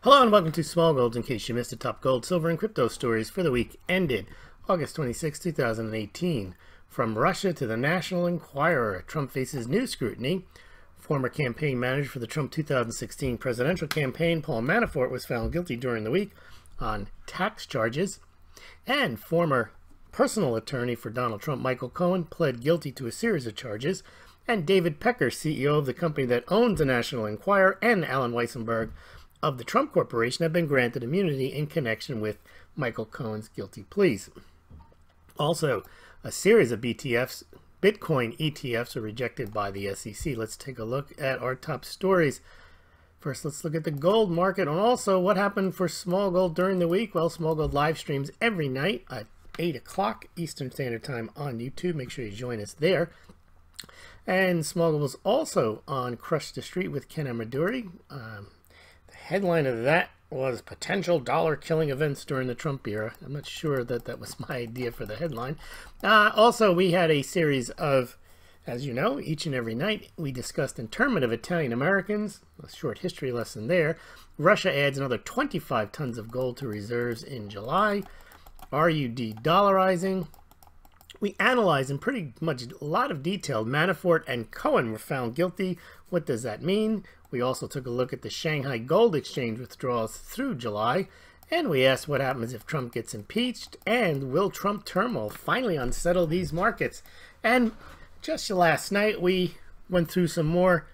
Hello and welcome to Smaulgld. In case you missed the top gold, silver, and crypto stories for the week ended August 26, 2018. From Russia to the National Enquirer, Trump faces new scrutiny. Former campaign manager for the Trump 2016 presidential campaign, Paul Manafort, was found guilty during the week on tax charges. And former personal attorney for Donald Trump, Michael Cohen, pled guilty to a series of charges. And David Pecker, CEO of the company that owns the National Enquirer, and Alan Weissenberg of the Trump Corporation, have been granted immunity in connection with Michael Cohen's guilty pleas. Also, a series of Bitcoin ETFs are rejected by the SEC. Let's take a look at our top stories. First, let's look at the gold market and also what happened for Smaulgld during the week. Well, Smaulgld live streams every night at 8 o'clock Eastern Standard Time on YouTube. Make sure you join us there. And Smaulgld was also on Crush the Street with Ken Amaduri. The headline of that was potential dollar-killing events during the Trump era. I'm not sure that that was my idea for the headline. Also, we had a series of, as you know, each and every night, we discussed internment of Italian Americans, a short history lesson there. Russia adds another 25 tons of gold to reserves in July. Are you de-dollarizing? We analyzed in pretty much a lot of detail. Manafort and Cohen were found guilty. What does that mean? We also took a look at the Shanghai Gold Exchange withdrawals through July. And we asked what happens if Trump gets impeached. And will Trump turmoil finally unsettle these markets? And just last night, we went through some more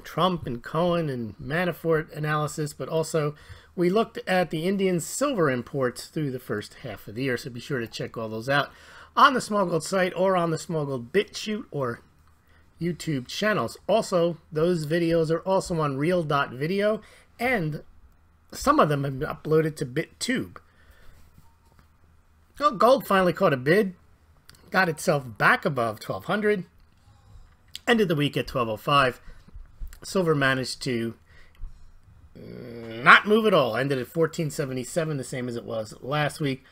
Trump and Cohen and Manafort analysis. But also, we looked at the Indian silver imports through the first half of the year. So be sure to check all those out on the Smaulgld site or on the Smaulgld BitChute or YouTube channels. Also, those videos are also on real.video, and some of them have been uploaded to BitTube. Well, gold finally caught a bid, got itself back above 1200, ended the week at 1205. Silver managed to not move at all, ended at 1477, the same as it was last week.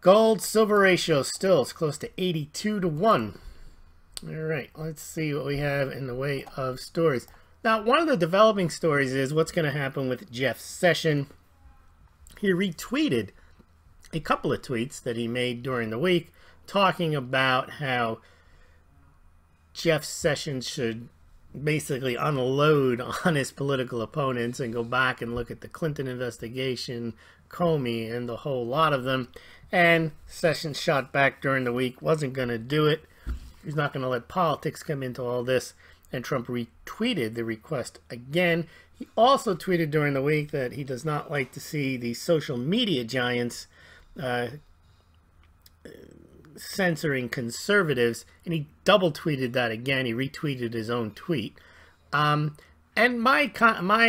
Gold silver ratio still is close to 82 to 1. All right, let's see what we have in the way of stories. Now, one of the developing stories is what's going to happen with Jeff Sessions. He retweeted a couple of tweets that he made during the week talking about how Jeff Sessions should basically unload on his political opponents and go back and look at the Clinton investigation, Comey, and the whole lot of them. And Sessions shot back during the week, wasn't going to do it. He's not going to let politics come into all this. And Trump retweeted the request again. He also tweeted during the week that he does not like to see the social media giants censoring conservatives. And he double tweeted that again. He retweeted his own tweet. And my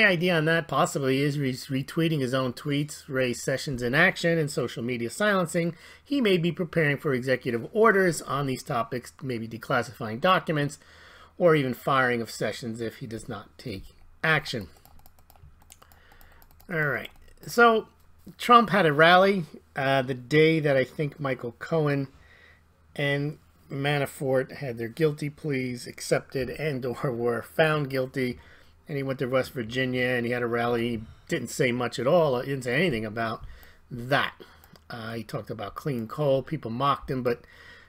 idea on that possibly is he's retweeting his own tweets, raise Sessions in action and social media silencing. He may be preparing for executive orders on these topics, maybe declassifying documents, or even firing of Sessions if he does not take action. All right. So Trump had a rally the day that I think Michael Cohen and Manafort had their guilty pleas accepted and or were found guilty. And he went to West Virginia and he had a rally. He didn't say much at all. He didn't say anything about that. He talked about clean coal. People mocked him, but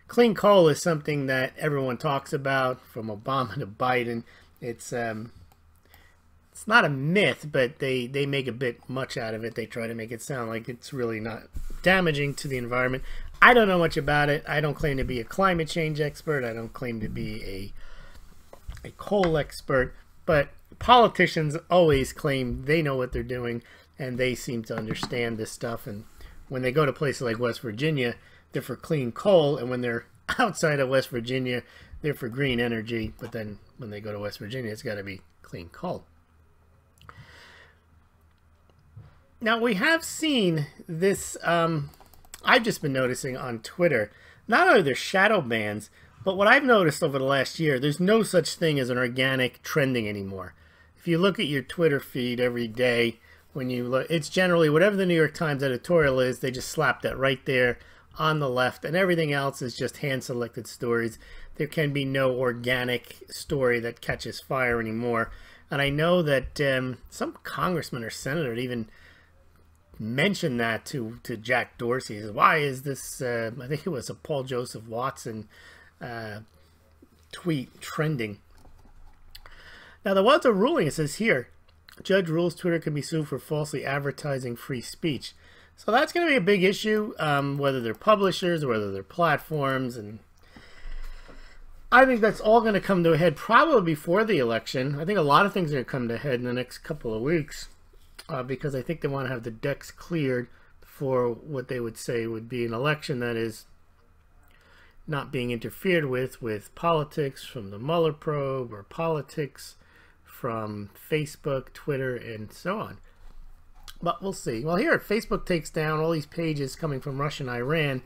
clean coal is something that everyone talks about, from Obama to Biden. It's not a myth, but they make a bit much out of it. They try to make it sound like it's really not damaging to the environment. I don't know much about it. I don't claim to be a climate change expert. I don't claim to be a coal expert, but politicians always claim they know what they're doing, and they seem to understand this stuff. And when they go to places like West Virginia, they're for clean coal, and when they're outside of West Virginia, they're for green energy. But then when they go to West Virginia, it's got to be clean coal. Now, we have seen this, I've just been noticing on Twitter, not only there's shadow bans, but what I've noticed over the last year, there's no such thing as an organic trending anymore. If you look at your Twitter feed every day, when you look, it's generally whatever the New York Times editorial is, they just slap that right there on the left, and everything else is just hand-selected stories. There can be no organic story that catches fire anymore. And I know that some congressman or senator even mentioned that to Jack Dorsey. He says, why is this, I think it was a Paul Joseph Watson tweet trending. Now, there was a ruling. It says here, judge rules Twitter can be sued for falsely advertising free speech. So that's going to be a big issue, whether they're publishers or whether they're platforms. And I think that's all going to come to a head probably before the election. I think a lot of things are going to come to a head in the next couple of weeks because I think they want to have the decks cleared for what they would say would be an election that is not being interfered with politics from the Mueller probe or politics from Facebook, Twitter, and so on. But we'll see. Well, here, Facebook takes down all these pages coming from Russia and Iran.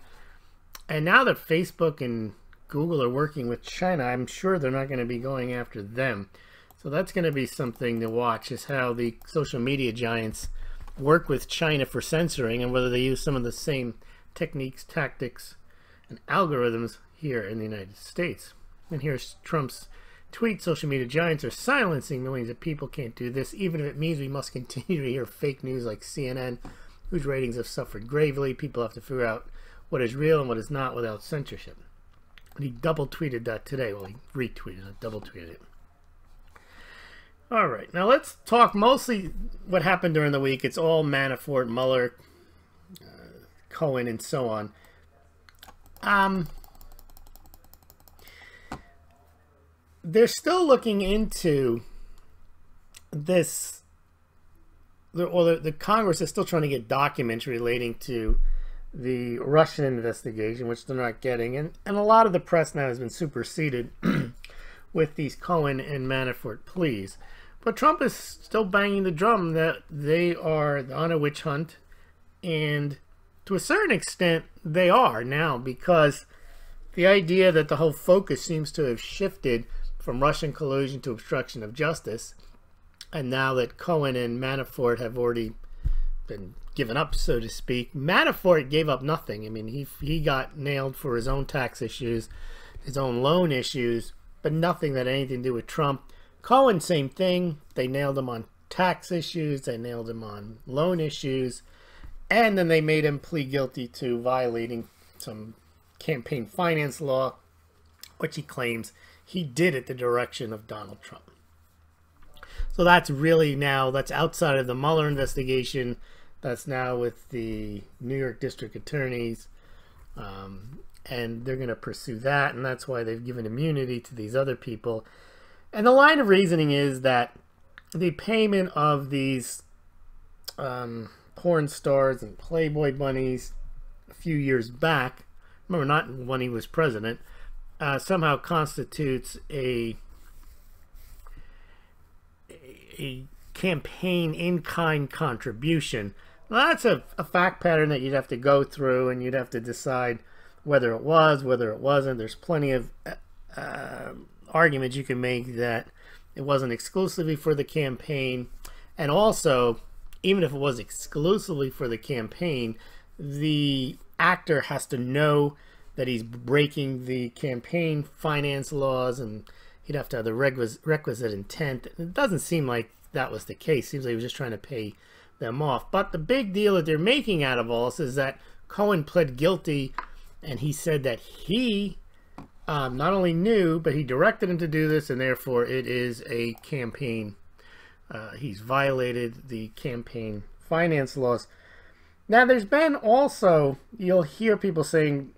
And now that Facebook and Google are working with China, I'm sure they're not going to be going after them. So that's going to be something to watch, is how the social media giants work with China for censoring and whether they use some of the same techniques, tactics, and algorithms here in the United States. And here's Trump's tweet. Social media giants are silencing millions of people. Can't do this, even if it means we must continue to hear fake news like CNN, whose ratings have suffered gravely. People have to figure out what is real and what is not without censorship. And he double tweeted that today. Well, he retweeted it, double tweeted it. All right, now let's talk mostly what happened during the week. It's all Manafort, Mueller, Cohen, and so on. They're still looking into this, or the Congress is still trying to get documents relating to the Russian investigation, which they're not getting. And a lot of the press now has been superseded with these Cohen and Manafort pleas. But Trump is still banging the drum that they are on a witch hunt. And to a certain extent, they are now, because the idea that the whole focus seems to have shifted from Russian collusion to obstruction of justice, and now that Cohen and Manafort have already been given up, so to speak. Manafort gave up nothing. I mean, he got nailed for his own tax issues, his own loan issues, but nothing that had anything to do with Trump. Cohen, same thing. They nailed him on tax issues, they nailed him on loan issues, and then they made him plead guilty to violating some campaign finance law, which he claims he did at the direction of Donald Trump. So that's really now, that's outside of the Mueller investigation. That's now with the New York District Attorneys, and they're going to pursue that, and that's why they've given immunity to these other people. And the line of reasoning is that the payment of these porn stars and Playboy bunnies a few years back, remember, not when he was president, somehow constitutes a campaign in-kind contribution. Well, that's a fact pattern that you'd have to go through, and you'd have to decide whether it was, whether it wasn't. There's plenty of arguments you can make that it wasn't exclusively for the campaign. And also, even if it was exclusively for the campaign, the actor has to know that he's breaking the campaign finance laws, and he'd have to have the requisite intent. It doesn't seem like that was the case. It seems like he was just trying to pay them off. But the big deal that they're making out of all this is that Cohen pled guilty, and he said that he not only knew, but he directed him to do this, and therefore it is a campaign. He's violated the campaign finance laws. Now, there's been also, you'll hear people saying,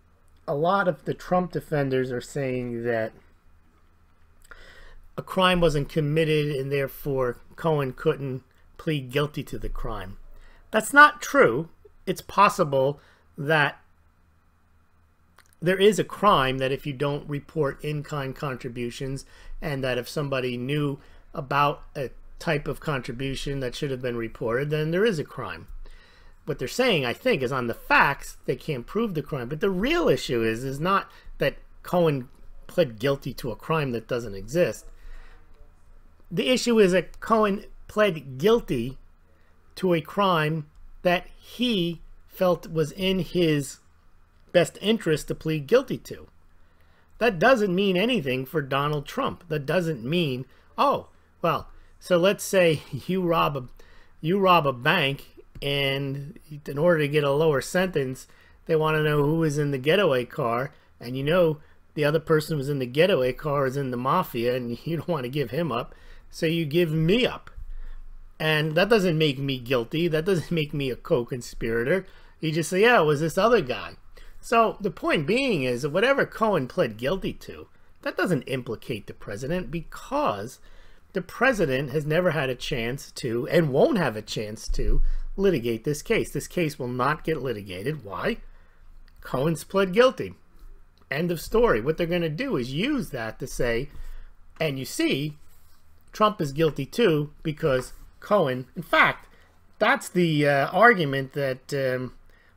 a lot of the Trump defenders are saying that a crime wasn't committed and therefore Cohen couldn't plead guilty to the crime. That's not true. It's possible that there is a crime that if you don't report in-kind contributions, and that if somebody knew about a type of contribution that should have been reported, then there is a crime. What they're saying, I think, is on the facts, they can't prove the crime. But the real issue is not that Cohen pled guilty to a crime that doesn't exist. The issue is that Cohen pled guilty to a crime that he felt was in his best interest to plead guilty to. That doesn't mean anything for Donald Trump. That doesn't mean, oh, well, So let's say you rob a bank, and in order to get a lower sentence, they want to know who was in the getaway car, and you know the other person who was in the getaway car is in the mafia, and you don't want to give him up, so you give me up. And that doesn't make me guilty. That doesn't make me a co-conspirator. You just say, yeah, it was this other guy. So the point being is that whatever Cohen pled guilty to, that doesn't implicate the president, because the president has never had a chance to, and won't have a chance to, litigate this case. This case will not get litigated. Why? Cohen's pled guilty. End of story. What they're going to do is use that to say, and you see, Trump is guilty too, because Cohen, in fact, that's the argument that,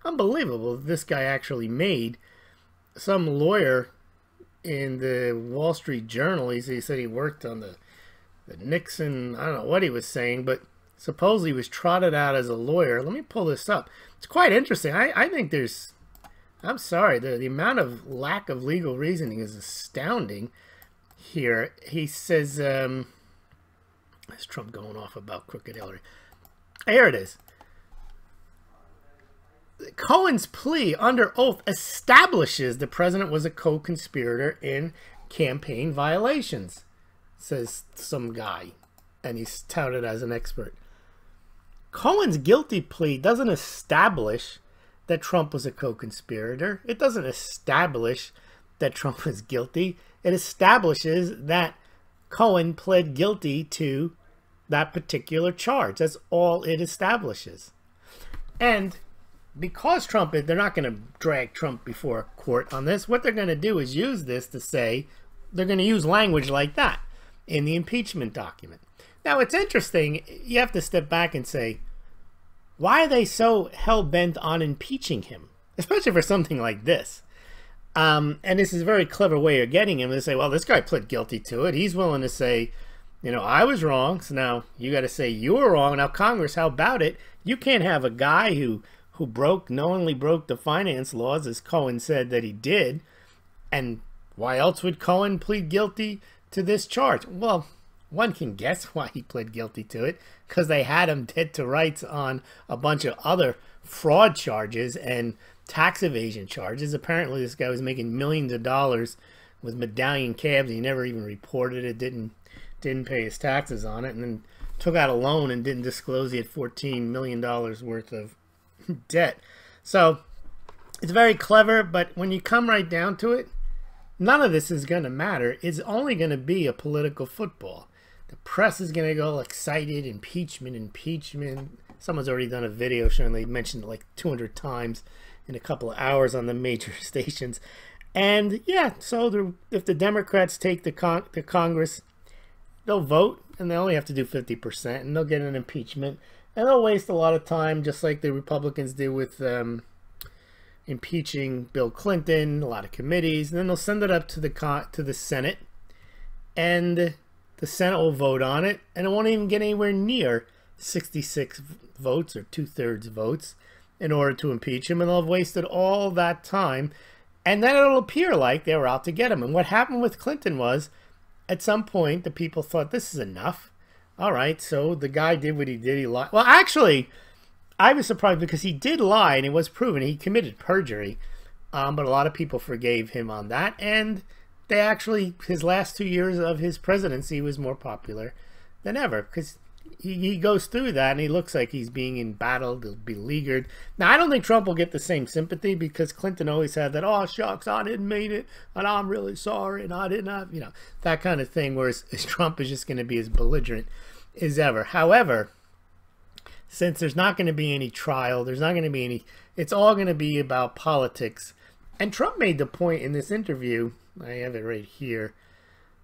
unbelievable, this guy actually made. Some lawyer in the Wall Street Journal, he said he worked on the Nixon, I don't know what he was saying, but supposedly he was trotted out as a lawyer. Let me pull this up. It's quite interesting. I think there's, I'm sorry, the amount of lack of legal reasoning is astounding here. He says, is Trump going off about crooked Hillary? Here it is. Cohen's plea under oath establishes the president was a co-conspirator in campaign violations, says some guy, and he's touted as an expert. Cohen's guilty plea doesn't establish that Trump was a co-conspirator. It doesn't establish that Trump was guilty. It establishes that Cohen pled guilty to that particular charge. That's all it establishes. And because Trump, they're not going to drag Trump before court on this. What they're going to do is use this to say, they're going to use language like that in the impeachment document. Now, it's interesting. You have to step back and say, why are they so hell-bent on impeaching him? Especially for something like this. And this is a very clever way of getting him to say, well, this guy pled guilty to it. He's willing to say, you know, I was wrong. So now you got to say you were wrong. Now, Congress, how about it? You can't have a guy who knowingly broke the finance laws, as Cohen said that he did. And why else would Cohen plead guilty to this charge? Well, one can guess why he pled guilty to it, because they had him dead to rights on a bunch of other fraud charges and tax evasion charges. Apparently this guy was making millions of dollars with medallion cabs. He never even reported it, didn't pay his taxes on it, and then took out a loan and didn't disclose he had $14 million worth of debt. So it's very clever, but when you come right down to it, none of this is going to matter. It's only going to be a political football. The press is going to go excited, impeachment. Someone's already done a video showing they mentioned it like 200 times in a couple of hours on the major stations. And yeah, so if the Democrats take the Congress, they'll vote, and they only have to do 50%, and they'll get an impeachment. And they'll waste a lot of time, just like the Republicans did with impeaching Bill Clinton, a lot of committees. And then they'll send it up to the Senate, and the Senate will vote on it, and it won't even get anywhere near 66 votes or 2/3 votes in order to impeach him. And they'll have wasted all that time, and then it'll appear like they were out to get him. And what happened with Clinton was, at some point, the people thought, this is enough. All right, so the guy did what he did. He lied. Well, actually, I was surprised because he did lie, and it was proven. He committed perjury, but a lot of people forgave him on that. And they actually, his last 2 years of his presidency was more popular than ever, because he goes through that, and he looks like he's being embattled, beleaguered. Now, I don't think Trump will get the same sympathy, because Clinton always had that, oh, shucks, I didn't mean it, and I'm really sorry, and I didn't have, you know, that kind of thing, whereas Trump is just going to be as belligerent as ever. However, since there's not going to be any trial, there's not going to be any, it's all going to be about politics. And Trump made the point in this interview, I have it right here,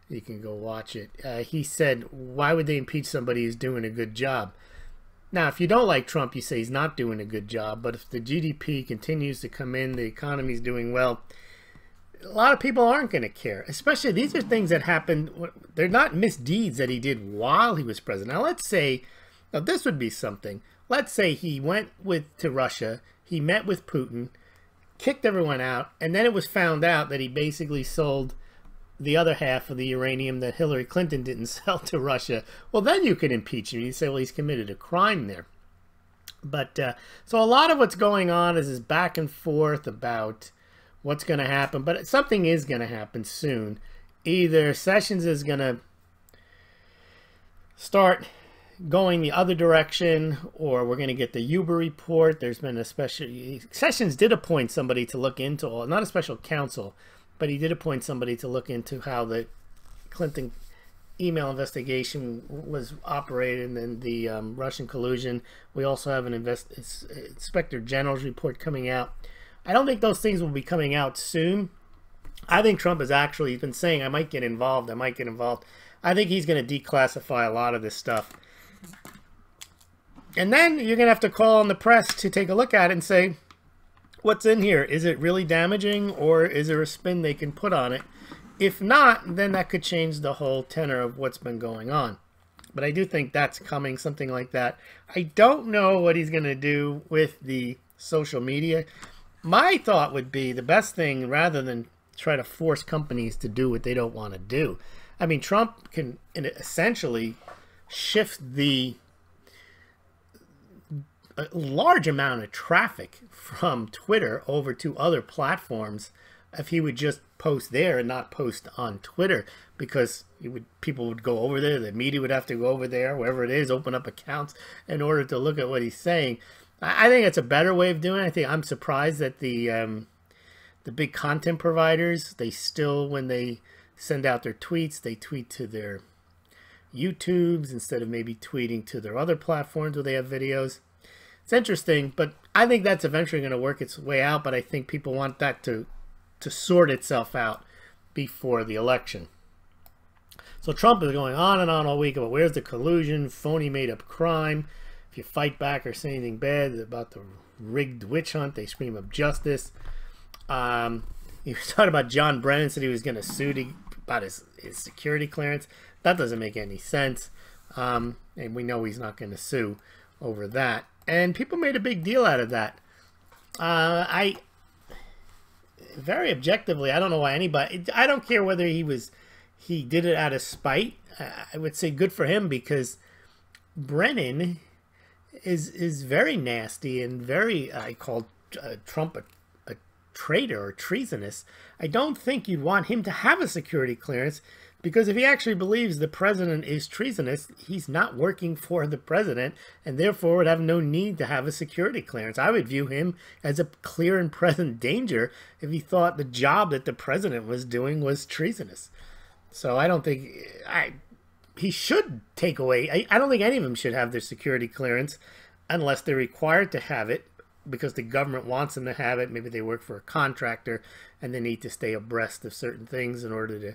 you can go watch it. He said, why would they impeach somebody who's doing a good job? Now, if you don't like Trump, you say he's not doing a good job. But if the GDP continues to come in, the economy's doing well, a lot of people aren't going to care. Especially, these are things that happened. They're not misdeeds that he did while he was president. Now, let's say, now this would be something. Let's say he went to Russia, he met with Putin, kicked everyone out, and then it was found out that he basically sold the other half of the uranium that Hillary Clinton didn't sell to Russia, well, then you can impeach him. You say, well, he's committed a crime there. But so a lot of what's going on is this back and forth about what's going to happen. But something is going to happen soon. Either Sessions is going to start going the other direction, or we're going to get the Uber report. There's been a special... Sessions did appoint somebody to look into all... Not a special counsel, but he did appoint somebody to look into how the Clinton email investigation was operated and the Russian collusion. We also have an Inspector General's report coming out. I don't think those things will be coming out soon. I think Trump has actually been saying, I might get involved, I might get involved. I think he's going to declassify a lot of this stuff. And then you're going to have to call on the press to take a look at it and say, what's in here? Is it really damaging, or is there a spin they can put on it? If not, then that could change the whole tenor of what's been going on. But I do think that's coming, something like that. I don't know what he's going to do with the social media. My thought would be the best thing, rather than try to force companies to do what they don't want to do. I mean, Trump can essentially shift a large amount of traffic from Twitter over to other platforms if he would just post there and not post on Twitter, because people would go over there, the media would have to go over there, wherever it is, open up accounts in order to look at what he's saying. I think it's a better way of doing it. I'm surprised that the big content providers, they still, when they send out their tweets, they tweet to their YouTubes instead of maybe tweeting to their other platforms where they have videos. It's interesting, but I think that's eventually going to work its way out, but I think people want that to sort itself out before the election. So Trump is going on and on all week about where's the collusion, phony made-up crime. If you fight back or say anything bad about the rigged witch hunt, they scream up justice. He was talking about John Brennan, said he was going to sue about his security clearance. That doesn't make any sense. And we know he's not going to sue over that. And people made a big deal out of that. Very objectively, I don't know why anybody... I don't care whether he did it out of spite. I would say good for him, because Brennan is very nasty and very... I call Trump a traitor or treasonous. I don't think you'd want him to have a security clearance, because if he actually believes the president is treasonous, he's not working for the president, and therefore would have no need to have a security clearance. I would view him as a clear and present danger if he thought the job that the president was doing was treasonous. So I don't think he should take away. I don't think any of them should have their security clearance unless they're required to have it because the government wants them to have it. Maybe they work for a contractor and they need to stay abreast of certain things in order to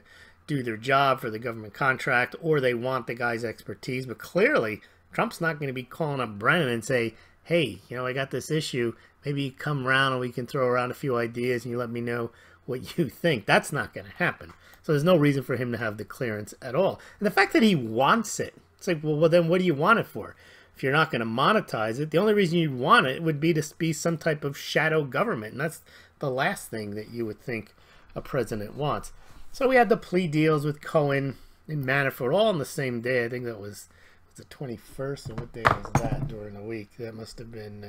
do their job for the government contract, or they want the guy's expertise. But clearly, Trump's not going to be calling up Brennan and say, hey, I got this issue. Maybe you come around and we can throw around a few ideas and you let me know what you think. That's not going to happen. So there's no reason for him to have the clearance at all. And the fact that he wants it, it's like, well, then what do you want it for? If you're not going to monetize it, the only reason you'd want it would be to be some type of shadow government. And that's the last thing that you would think a president wants. So we had the plea deals with Cohen and Manafort all on the same day. I think that was the 21st, or what day was that during the week? That must have been,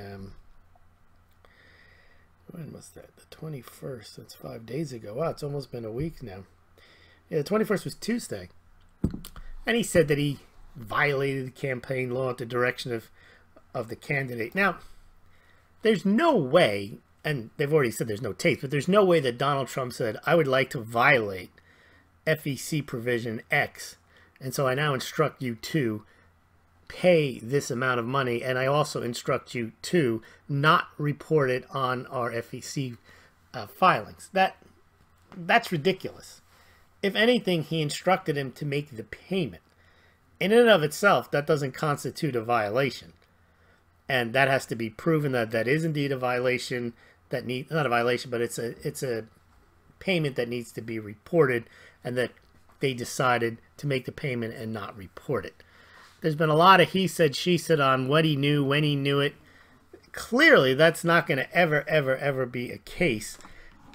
when was that? The 21st. That's 5 days ago. Wow, it's almost been a week now. Yeah, the 21st was Tuesday. And he said that he violated the campaign law at the direction of the candidate. Now, there's no way, and they've already said there's no tape, but there's no way that Donald Trump said, I would like to violate FEC provision X, and so I now instruct you to pay this amount of money, and I also instruct you to not report it on our FEC filings. That's ridiculous. If anything, he instructed him to make the payment. In and of itself, that doesn't constitute a violation. And that has to be proven that that is indeed a violation, not a violation, but it's a payment that needs to be reported, and that they decided to make the payment and not report it. There's been a lot of he said, she said on what he knew, when he knew it. Clearly, that's not going to ever be a case.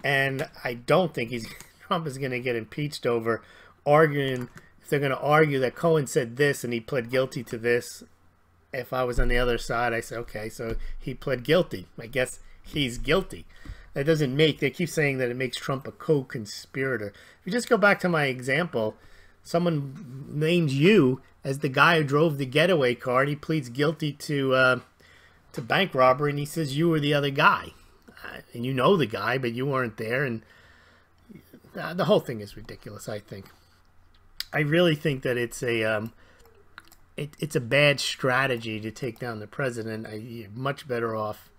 And I don't think he's Trump is going to get impeached over arguing. If they're going to argue that Cohen said this and he pled guilty to this, if I was on the other side, I say, okay, so he pled guilty. I guess he's guilty. That doesn't make, they keep saying that it makes Trump a co-conspirator. If you just go back to my example, someone names you as the guy who drove the getaway car, and he pleads guilty to bank robbery, and he says you were the other guy. And you know the guy, but you weren't there, and the whole thing is ridiculous, I think. I really think that it's a bad strategy to take down the president. You're much better off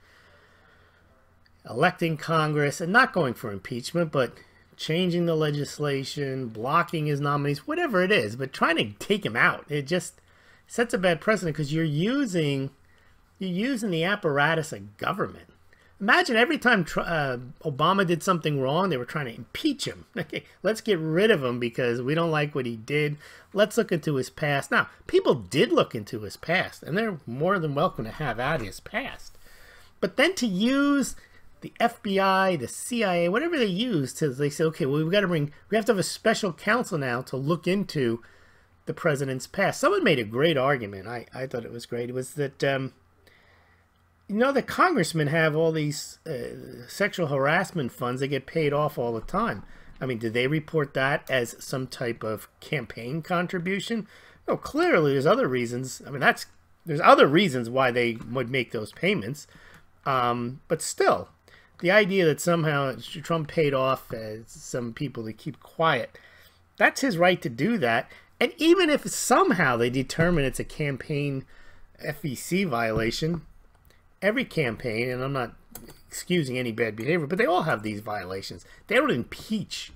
electing Congress and not going for impeachment, but changing the legislation, blocking his nominees, whatever it is, but trying to take him out. It just sets a bad precedent because you're using the apparatus of government. Imagine every time Obama did something wrong, they were trying to impeach him. Okay, let's get rid of him because we don't like what he did. Let's look into his past. Now, people did look into his past, and they're more than welcome to have out his past. But then to use the FBI, the CIA, whatever they use, they say, okay, well, we have to have a special counsel now to look into the president's past. Someone made a great argument. I thought it was great. It was that, you know, the congressmen have all these sexual harassment funds. They get paid off all the time. I mean, did they report that as some type of campaign contribution? No, clearly there's other reasons. I mean, there's other reasons why they would make those payments. But still, the idea that somehow Trump paid off some people to keep quiet, that's his right to do that. And even if somehow they determine it's a campaign FEC violation, every campaign, and I'm not excusing any bad behavior, but they all have these violations. They don't impeach.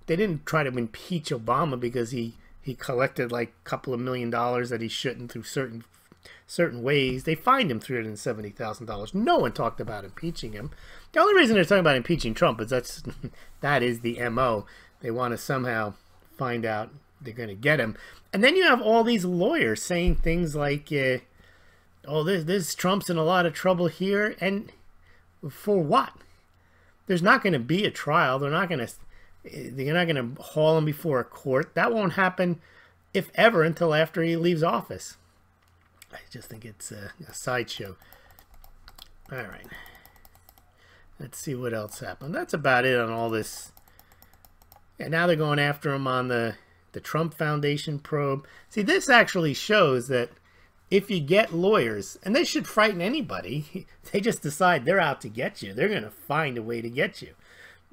They didn't try to impeach Obama because he collected like a couple of $1 million that he shouldn't through certain ways. They fined him $370,000. No one talked about impeaching him. The only reason they're talking about impeaching Trump is that is the MO. They want to somehow find out they're going to get him. And then you have all these lawyers saying things like, oh, this Trump's in a lot of trouble here. And for what? There's not going to be a trial. They're not going to haul him before a court. That won't happen, if ever, until after he leaves office. I just think it's a sideshow. All right. Let's see what else happened. That's about it on all this. Yeah, now they're going after him on the Trump Foundation probe. See, this actually shows that if you get lawyers, and they should frighten anybody, they just decide they're out to get you. They're going to find a way to get you.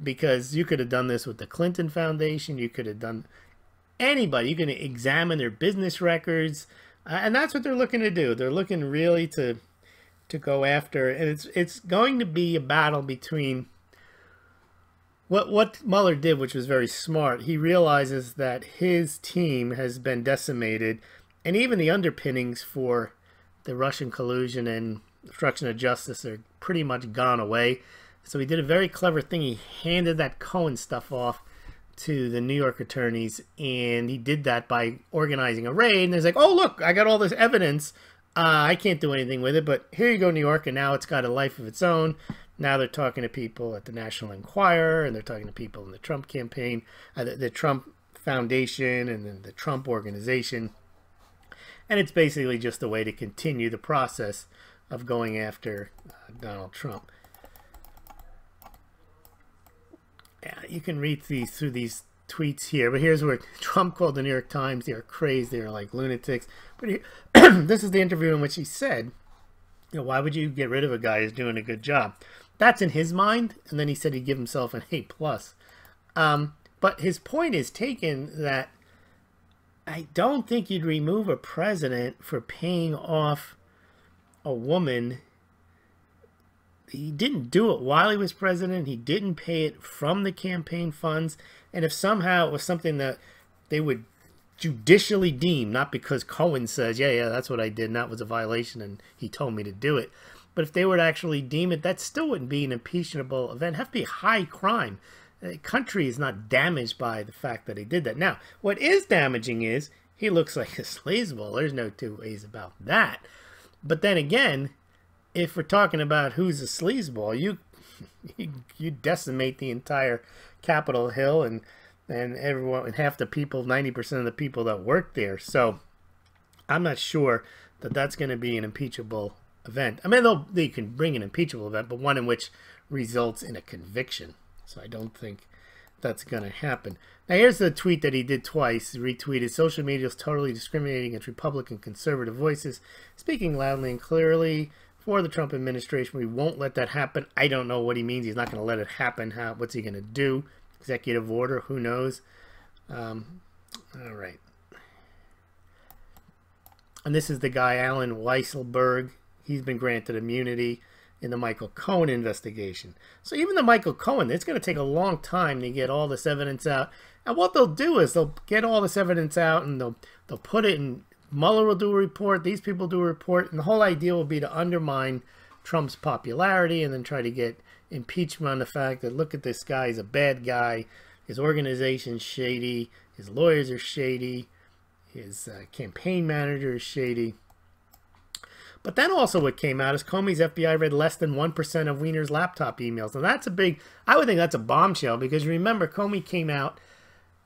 Because you could have done this with the Clinton Foundation. You could have done anybody. You're going to examine their business records. And that's what they're looking to do. They're looking really to go after. And it's going to be a battle between what Mueller did, which was very smart. He realizes that his team has been decimated. And even the underpinnings for the Russian collusion and obstruction of justice are pretty much gone away. So he did a very clever thing. He handed that Cohen stuff off to the New York attorneys, and he did that by organizing a raid. And there's like, oh, look, I got all this evidence. I can't do anything with it, but here you go, New York, and now it's got a life of its own. Now they're talking to people at the National Enquirer, and they're talking to people in the Trump campaign, the Trump Foundation, and then the Trump Organization. And it's basically just a way to continue the process of going after Donald Trump. Yeah, you can read through these tweets here, but here's where Trump called the New York Times. They are crazy. They're like lunatics. But here, this is the interview in which he said, you know, why would you get rid of a guy who's doing a good job? That's in his mind. And then he said he'd give himself an A+. But his point is taken that I don't think you'd remove a president for paying off a woman. He didn't do it while he was president. He didn't pay it from the campaign funds. And if somehow it was something that they would judicially deem, not because Cohen says, yeah, that's what I did, and that was a violation, and he told me to do it. But if they were to actually deem it, that still wouldn't be an impeachable event. It'd have to be a high crime. The country is not damaged by the fact that he did that. Now, what is damaging is he looks like a sleazeball. There's no two ways about that. But then again, if we're talking about who's a sleazeball, you decimate the entire Capitol Hill and everyone, and half the people, 90% of the people that work there. So I'm not sure that that's going to be an impeachable event. I mean, they can bring an impeachable event, but one in which results in a conviction. So I don't think that's going to happen. Now, here's the tweet that he did twice. He retweeted, social media is totally discriminating against Republican conservative voices, speaking loudly and clearly for the Trump administration. We won't let that happen. I don't know what he means. He's not going to let it happen. What's he going to do? Executive order? Who knows? All right. And this is the guy, Alan Weisselberg. He's been granted immunity in the Michael Cohen investigation. So even the Michael Cohen, it's going to take a long time to get all this evidence out. And what they'll do is they'll get all this evidence out and they'll put it in. Mueller will do a report. These people do a report. And the whole idea will be to undermine Trump's popularity and then try to get impeachment on the fact that, look at this guy, he's a bad guy. His organization's shady. His lawyers are shady. His campaign manager is shady. But then also what came out is Comey's FBI read less than 1% of Weiner's laptop emails. And that's a big, I would think that's a bombshell, because remember, Comey came out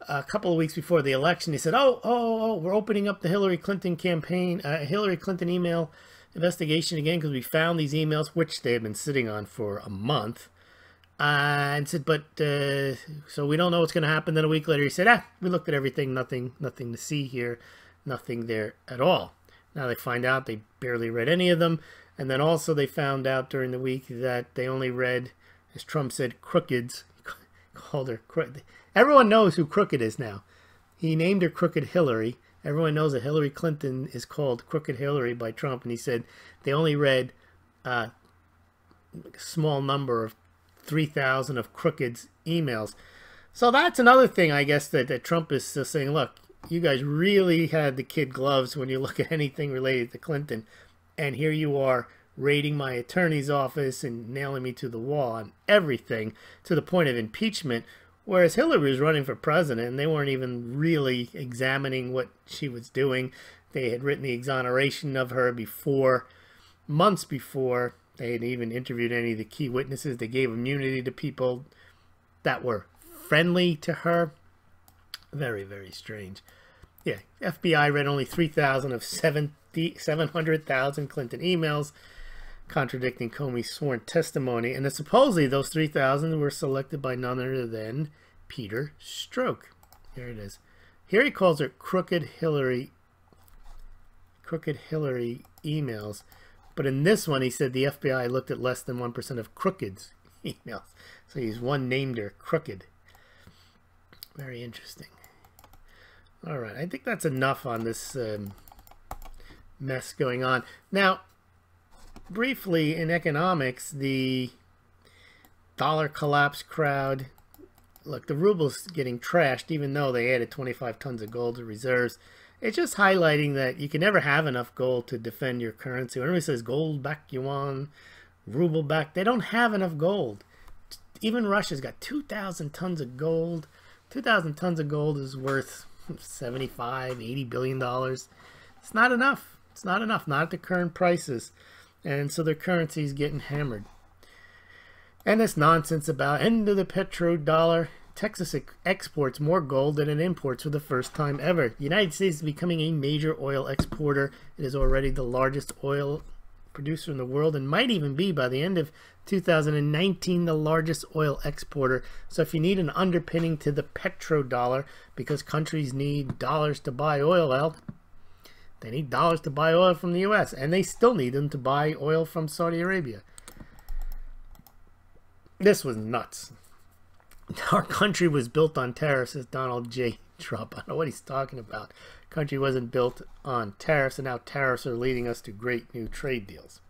a couple of weeks before the election. He said, oh, we're opening up the Hillary Clinton campaign, Hillary Clinton email investigation again, because we found these emails, which they had been sitting on for a month. And said, but, so we don't know what's going to happen. Then a week later, he said, we looked at everything, nothing to see here, nothing there at all. Now they find out they barely read any of them. And then also they found out during the week that they only read, as Trump said, crookeds. Called her crooked. Everyone knows who Crooked is now. He named her Crooked Hillary. Everyone knows that Hillary Clinton is called Crooked Hillary by Trump. And he said they only read a small number of 3,000 of Crooked's emails. So that's another thing, I guess, that Trump is still saying, look, you guys really had the kid gloves when you look at anything related to Clinton. And here you are raiding my attorney's office and nailing me to the wall on everything to the point of impeachment. Whereas Hillary was running for president and they weren't even really examining what she was doing. They had written the exoneration of her before, months before. They hadn't even interviewed any of the key witnesses. They gave immunity to people that were friendly to her. Very, very strange. Yeah, FBI read only 3,000 of 700,000 Clinton emails contradicting Comey's sworn testimony. And supposedly those 3,000 were selected by none other than Peter Strzok. Here it is. Here he calls her Crooked Hillary emails. But in this one, he said the FBI looked at less than 1% of Crooked's emails. So he's one named her Crooked. Very interesting. All right, I think that's enough on this mess going on. Now, briefly, in economics, the dollar collapse crowd. Look, the ruble's getting trashed, even though they added 25 tons of gold to reserves. It's just highlighting that you can never have enough gold to defend your currency. When everybody says gold back yuan, ruble back, they don't have enough gold. Even Russia's got 2,000 tons of gold. 2,000 tons of gold is worth $75, $80 billion. It's not enough. It's not enough, not at the current prices. And so their currency is getting hammered. And this nonsense about end of the petrodollar. Texas exports more gold than it imports for the first time ever. The United States is becoming a major oil exporter. It is already the largest oil producer in the world and might even be, by the end of 2019, the largest oil exporter. So if you need an underpinning to the petrodollar, because countries need dollars to buy oil, well, they need dollars to buy oil from the U.S. and they still need them to buy oil from Saudi Arabia. This was nuts. Our country was built on tariffs, says Donald J. Trump. I don't know what he's talking about. Country wasn't built on tariffs, and now tariffs are leading us to great new trade deals.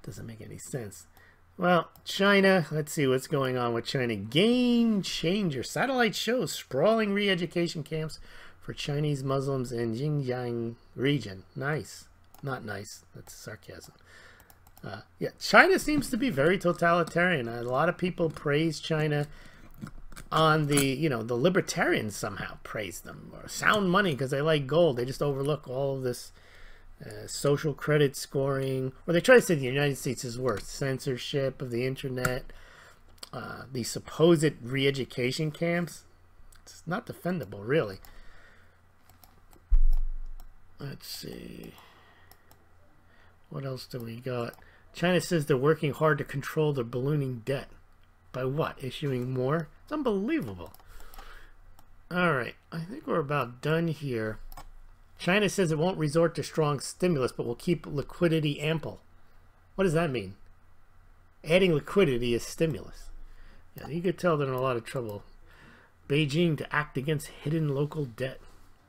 Doesn't make any sense. Well, China, let's see what's going on with China. Game changer. Satellite shows sprawling re-education camps for Chinese Muslims in Xinjiang region. Nice. Not nice. That's sarcasm. Yeah, China seems to be very totalitarian. A lot of people praise China on the, the libertarians somehow praise them, or sound money because they like gold. They just overlook all of this social credit scoring, or they try to say the United States is worse, censorship of the internet, the supposed re-education camps. It's not defendable, really. Let's see. What else do we got? China says they're working hard to control their ballooning debt. By what? Issuing more? It's unbelievable. Alright, I think we're about done here. China says it won't resort to strong stimulus, but will keep liquidity ample. What does that mean? Adding liquidity is stimulus. Yeah, you could tell they're in a lot of trouble. Beijing to act against hidden local debt.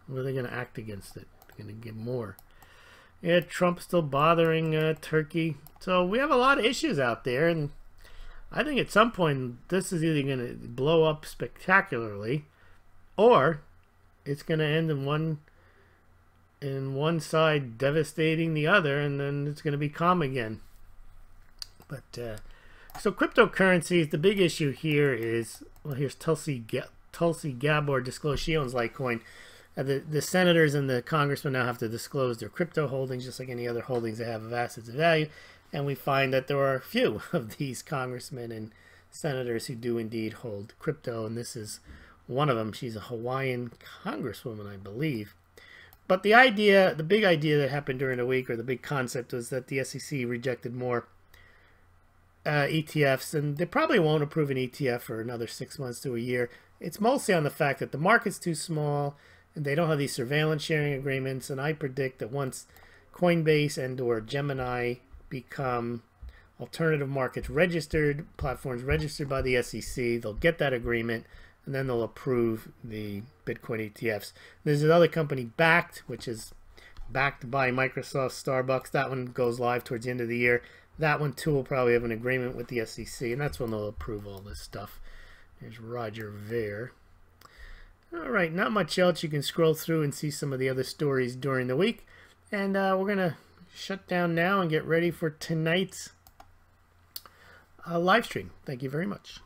What are they going to act against it? They're going to give more. Yeah, Trump's still bothering Turkey. So we have a lot of issues out there, and I think at some point this is either going to blow up spectacularly, or it's going to end in one side devastating the other, and then it's going to be calm again. But so cryptocurrencies, the big issue here is, well, here's Tulsi Gabbard disclosed she owns Litecoin. The senators and the congressmen now have to disclose their crypto holdings, just like any other holdings they have of assets of value. And we find that there are a few of these congressmen and senators who do indeed hold crypto, and this is one of them. She's a Hawaiian congresswoman, I believe. But the idea, the big idea that happened during the week, or the big concept, was that the SEC rejected more ETFs, and they probably won't approve an ETF for another 6 months to a year. It's mostly on the fact that the market's too small, and they don't have these surveillance sharing agreements, and I predict that once Coinbase and or Gemini become alternative markets registered, platforms registered by the SEC, they'll get that agreement, and then they'll approve the Bitcoin ETFs. There's another company, Backed, which is backed by Microsoft, Starbucks. That one goes live towards the end of the year. That one too will probably have an agreement with the SEC, and that's when they'll approve all this stuff. Here's Roger Ver. All right, not much else. You can scroll through and see some of the other stories during the week. And we're going to shut down now and get ready for tonight's live stream. Thank you very much.